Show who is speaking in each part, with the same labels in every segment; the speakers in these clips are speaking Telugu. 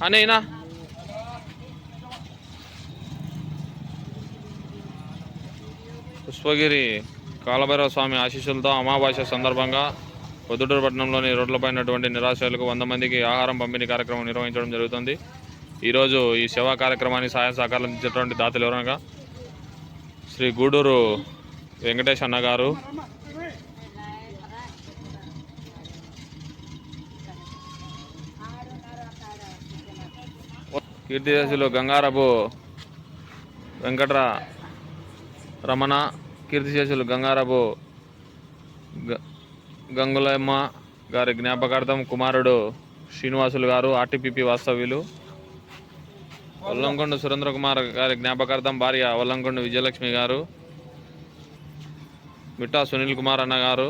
Speaker 1: అనేనా పుష్పగిరి కాలభైరవ స్వామి ఆశీస్సులతో అమావాస్య సందర్భంగా పొద్దుటూరు పట్టణంలోని రోడ్లపైనటువంటి నిరాశ్రయులకు 100 మందికి ఆహారం పంపిణీ కార్యక్రమం నిర్వహించడం జరుగుతుంది. ఈరోజు ఈ సేవా కార్యక్రమాన్ని సహాయ సహకారాలు అందించేటువంటి దాతలు ఎవరనగా శ్రీ గూడూరు వెంకటేష్ అన్న గారు, కీర్తిశేషులు గంగారపు వెంకట రమణ, కీర్తిశేషులు గంగారపు గంగులమ్మ గారి జ్ఞాపకార్థం కుమారుడు శ్రీనివాసులు గారు, ఆర్టీపీపీ వాస్తవ్యులు, వల్లంకొండ సురేంద్ర కుమార్ గారి జ్ఞాపకార్థం భార్య వల్లంకొండ విజయలక్ష్మి గారు, మిట్టా సునీల్ కుమార్ అన్న గారు,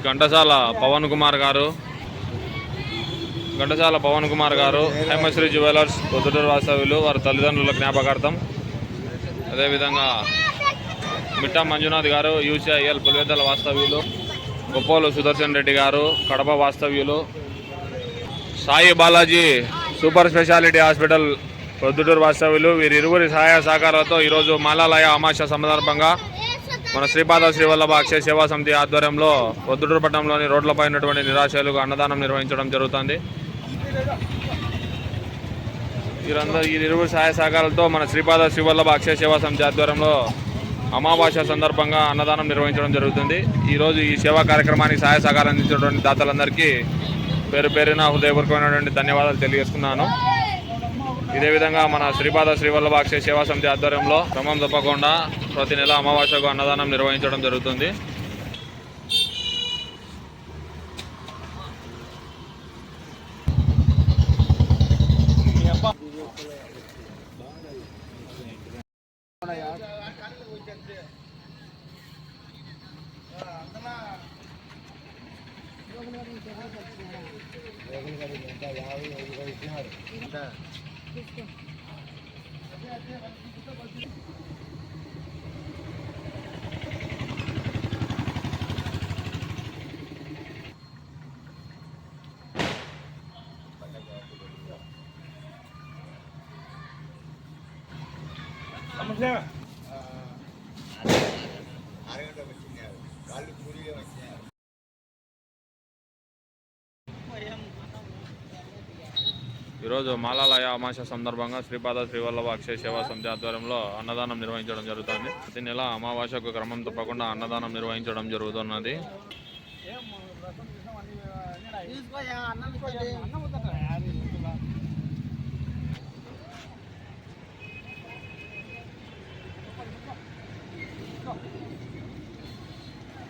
Speaker 1: ఘంటసాల పవన్ కుమార్ గారు, హేమశ్రీ జ్యువెలర్స్ పొద్దుటూరు వాస్తవ్యులు, వారి తల్లిదండ్రుల జ్ఞాపకార్థం. అదేవిధంగా మిట్టా మంజునాథ్ గారు, యూసీఐఎల్ పులివెద్దల వాస్తవ్యులు, గొప్పోలు సుదర్శన్ రెడ్డి గారు, కడప వాస్తవ్యులు, Sai Balaji super speciality hospital Proddatur వాస్తవ్యులు, వీరిరువురి సహాయ సహకారాలతో ఈరోజు మాలాలయ అమావాస్య సందర్భంగా మన శ్రీపాద శ్రీవల్లభ అక్షయ సేవా సమితి ఆధ్వర్యంలో పొద్దుటూరు పట్టణంలోని రోడ్లపై ఉన్నటువంటి నిరాశ్రయులకు అన్నదానం నిర్వహించడం జరుగుతుంది. ఈ ఇరువురు సహాయ సహకారాలతో మన శ్రీపాద శ్రీవల్లభ అక్షయ సేవా సమితి ఆధ్వర్యంలో అమావాస్య సందర్భంగా అన్నదానం నిర్వహించడం జరుగుతుంది. ఈరోజు ఈ సేవా కార్యక్రమానికి సహాయ సహకారం అందించినటువంటి దాతలందరికీ పేరు పేరున హృదయపూర్వకమైనటువంటి ధన్యవాదాలు తెలియజేస్తున్నాను. ఇదే విధంగా మన శ్రీపాద శ్రీవల్లభ అక్షయ సేవా సమితి ఆధ్వర్యంలో క్రమం తప్పకుండా ప్రతి నెల అమావాస్యకు అన్నదానం నిర్వహించడం జరుగుతుంది. ఈరోజు మాలాలయ అమావాస్య సందర్భంగా శ్రీపాద శ్రీవల్లభ అక్షయ సేవా సమితి ఆధ్వర్యంలో అన్నదానం నిర్వహించడం జరుగుతుంది. ప్రతి నెల అమావాస్యకు క్రమం తప్పకుండా అన్నదానం నిర్వహించడం జరుగుతున్నది.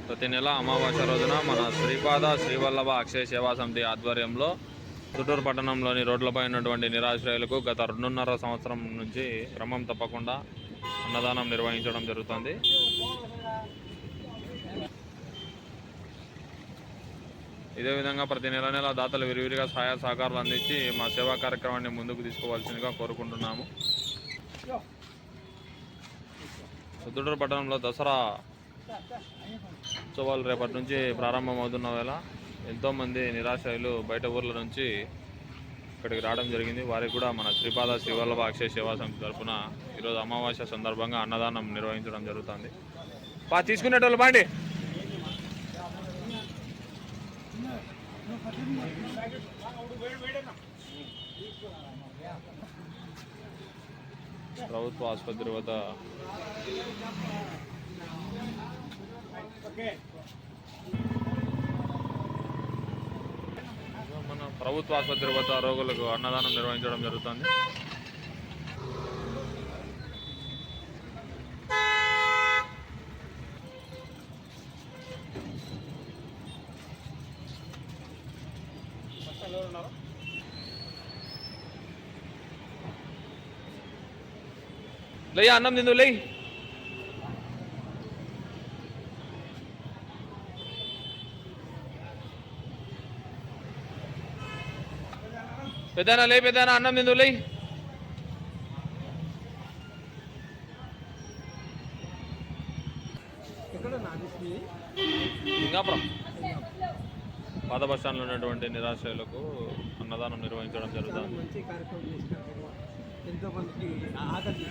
Speaker 1: ప్రతి నెల అమావాస్య రోజున మన శ్రీపాద శ్రీవల్లభ అక్షయ సేవా సమితి ఆధ్వర్యంలో చిత్తూరు పట్టణంలోని రోడ్లపై ఉన్నటువంటి నిరాశ్రయులకు గత 2.5 సంవత్సరం నుంచి క్రమం తప్పకుండా అన్నదానం నిర్వహించడం జరుగుతుంది. ఇదే విధంగా ప్రతి నెల దాతలు విరివిరిగా సహాయ సహకారాలు అందించి మా సేవా కార్యక్రమాన్ని ముందుకు తీసుకోవాల్సిందిగా కోరుకుంటున్నాము. చిత్తూరు పట్టణంలో దసరా ఉత్సవాలు రేపటి నుంచి ప్రారంభమవుతున్న వేళ ఎంతోమంది నిరాశ్రయులు బయట ఊర్ల నుంచి ఇక్కడికి రావడం జరిగింది. వారికి కూడా మన శ్రీపాద శ్రీవల్లభ అక్షయ సేవా సమితి తరఫున ఈరోజు అమావాస్య సందర్భంగా అన్నదానం నిర్వహించడం జరుగుతుంది. తీసుకునేటోళ్ళు బాండి. ప్రభుత్వ ఆసుపత్రి వద్ద మన ప్రభుత్వ ఆసుపత్రి వద్ద రోగులకు అన్నదానం నిర్వహించడం జరుగుతుంది. లే అన్నం తిందు లే. పెద్దనా లే, పెద్దనా అన్నం తిందు లే. లింగాపురం పాత బస్ స్టాండ్లో ఉన్నటువంటి నిరాశ్రయులకు అన్నదానం నిర్వహించడం జరుగుతుంది.
Speaker 2: మంచి కార్యక్రమం చేసినారు. ఎంతో మందికి ఆకలి